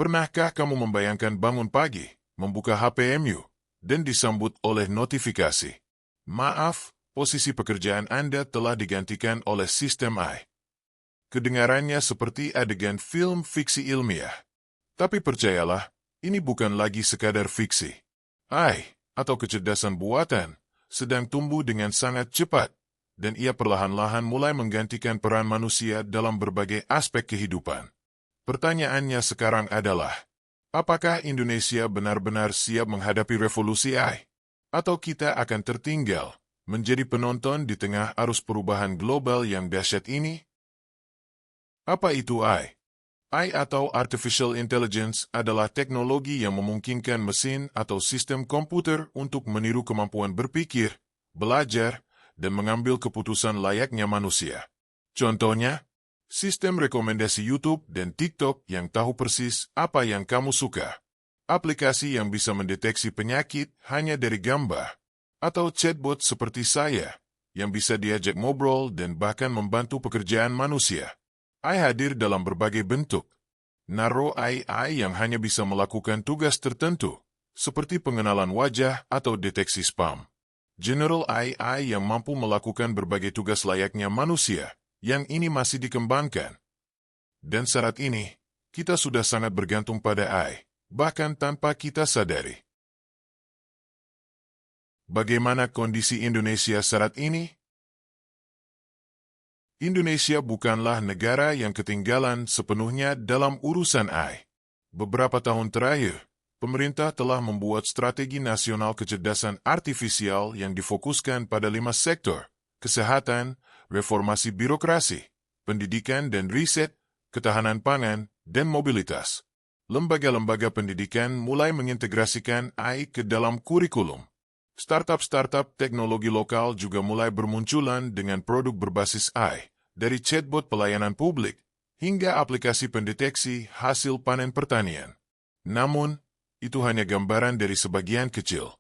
Pernahkah kamu membayangkan bangun pagi, membuka HPMU, dan disambut oleh notifikasi? Maaf, posisi pekerjaan Anda telah digantikan oleh sistem AI. Kedengarannya seperti adegan film fiksi ilmiah. Tapi percayalah, ini bukan lagi sekadar fiksi. AI, atau kecerdasan buatan, sedang tumbuh dengan sangat cepat, dan ia perlahan-lahan mulai menggantikan peran manusia dalam berbagai aspek kehidupan. Pertanyaannya sekarang adalah, apakah Indonesia benar-benar siap menghadapi revolusi AI? Atau kita akan tertinggal, menjadi penonton di tengah arus perubahan global yang dahsyat ini? Apa itu AI? AI atau Artificial Intelligence adalah teknologi yang memungkinkan mesin atau sistem komputer untuk meniru kemampuan berpikir, belajar, dan mengambil keputusan layaknya manusia. Contohnya, sistem rekomendasi YouTube dan TikTok yang tahu persis apa yang kamu suka, aplikasi yang bisa mendeteksi penyakit hanya dari gambar, atau chatbot seperti saya, yang bisa diajak ngobrol dan bahkan membantu pekerjaan manusia. AI hadir dalam berbagai bentuk. Naro AI yang hanya bisa melakukan tugas tertentu, seperti pengenalan wajah atau deteksi spam. General AI yang mampu melakukan berbagai tugas layaknya manusia, yang ini masih dikembangkan. Dan saat ini, kita sudah sangat bergantung pada AI, bahkan tanpa kita sadari. Bagaimana kondisi Indonesia saat ini? Indonesia bukanlah negara yang ketinggalan sepenuhnya dalam urusan AI. Beberapa tahun terakhir, pemerintah telah membuat strategi nasional kecerdasan artifisial yang difokuskan pada 5 sektor: kesehatan, reformasi birokrasi, pendidikan dan riset, ketahanan pangan, dan mobilitas. Lembaga-lembaga pendidikan mulai mengintegrasikan AI ke dalam kurikulum. Startup-startup teknologi lokal juga mulai bermunculan dengan produk berbasis AI, dari chatbot pelayanan publik hingga aplikasi pendeteksi hasil panen pertanian. Namun, itu hanya gambaran dari sebagian kecil.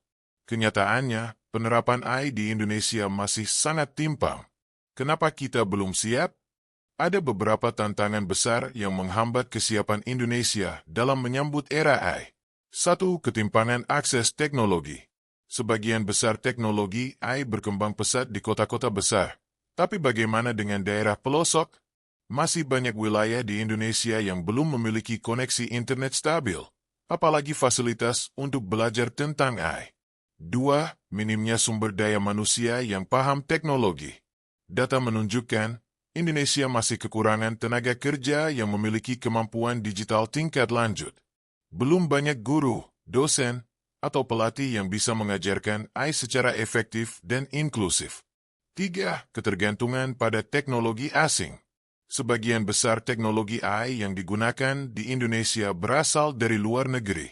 Kenyataannya, penerapan AI di Indonesia masih sangat timpang. Kenapa kita belum siap? Ada beberapa tantangan besar yang menghambat kesiapan Indonesia dalam menyambut era AI. 1. Ketimpangan akses teknologi. Sebagian besar teknologi AI berkembang pesat di kota-kota besar. Tapi bagaimana dengan daerah pelosok? Masih banyak wilayah di Indonesia yang belum memiliki koneksi internet stabil, apalagi fasilitas untuk belajar tentang AI. 2. Minimnya sumber daya manusia yang paham teknologi. Data menunjukkan, Indonesia masih kekurangan tenaga kerja yang memiliki kemampuan digital tingkat lanjut. Belum banyak guru, dosen, atau pelatih yang bisa mengajarkan AI secara efektif dan inklusif. 3. Ketergantungan pada teknologi asing. Sebagian besar teknologi AI yang digunakan di Indonesia berasal dari luar negeri.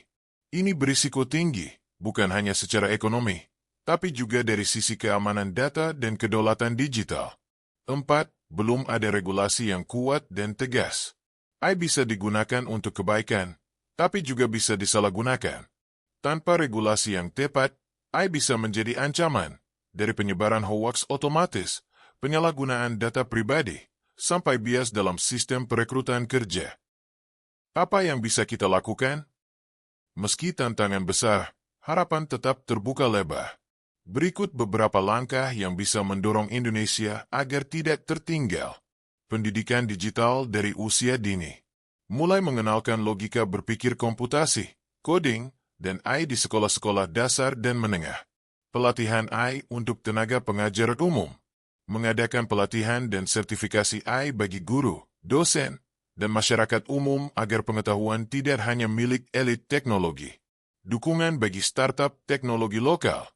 Ini berisiko tinggi, bukan hanya secara ekonomi, tapi juga dari sisi keamanan data dan kedaulatan digital. 4. Belum ada regulasi yang kuat dan tegas. AI bisa digunakan untuk kebaikan, tapi juga bisa disalahgunakan. Tanpa regulasi yang tepat, AI bisa menjadi ancaman, dari penyebaran hoaks otomatis, penyalahgunaan data pribadi, sampai bias dalam sistem perekrutan kerja. Apa yang bisa kita lakukan? Meski tantangan besar, harapan tetap terbuka lebar. Berikut beberapa langkah yang bisa mendorong Indonesia agar tidak tertinggal. Pendidikan digital dari usia dini. Mulai mengenalkan logika berpikir komputasi, coding, dan AI di sekolah-sekolah dasar dan menengah. Pelatihan AI untuk tenaga pengajar umum. Mengadakan pelatihan dan sertifikasi AI bagi guru, dosen, dan masyarakat umum agar pengetahuan tidak hanya milik elit teknologi. Dukungan bagi startup teknologi lokal.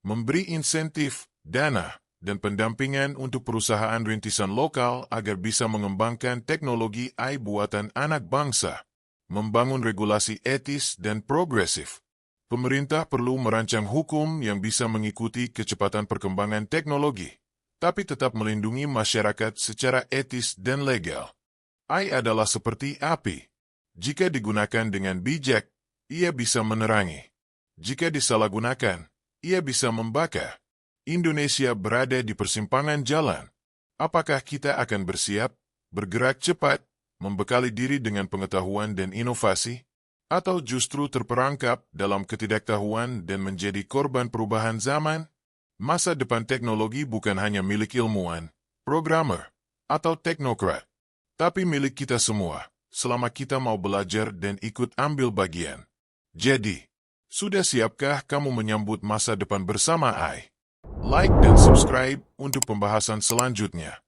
Memberi insentif, dana, dan pendampingan untuk perusahaan rintisan lokal agar bisa mengembangkan teknologi AI buatan anak bangsa. Membangun regulasi etis dan progresif. Pemerintah perlu merancang hukum yang bisa mengikuti kecepatan perkembangan teknologi, tapi tetap melindungi masyarakat secara etis dan legal. AI adalah seperti api. Jika digunakan dengan bijak, ia bisa menerangi. Jika disalahgunakan, ia bisa membakar. Indonesia berada di persimpangan jalan. Apakah kita akan bersiap, bergerak cepat, membekali diri dengan pengetahuan dan inovasi, Atau justru terperangkap dalam ketidaktahuan dan menjadi korban perubahan zaman? Masa depan teknologi bukan hanya milik ilmuwan, programmer, atau teknokrat, tapi milik kita semua, selama kita mau belajar dan ikut ambil bagian. Jadi, sudah siapkah kamu menyambut masa depan bersama AI? Like dan subscribe untuk pembahasan selanjutnya.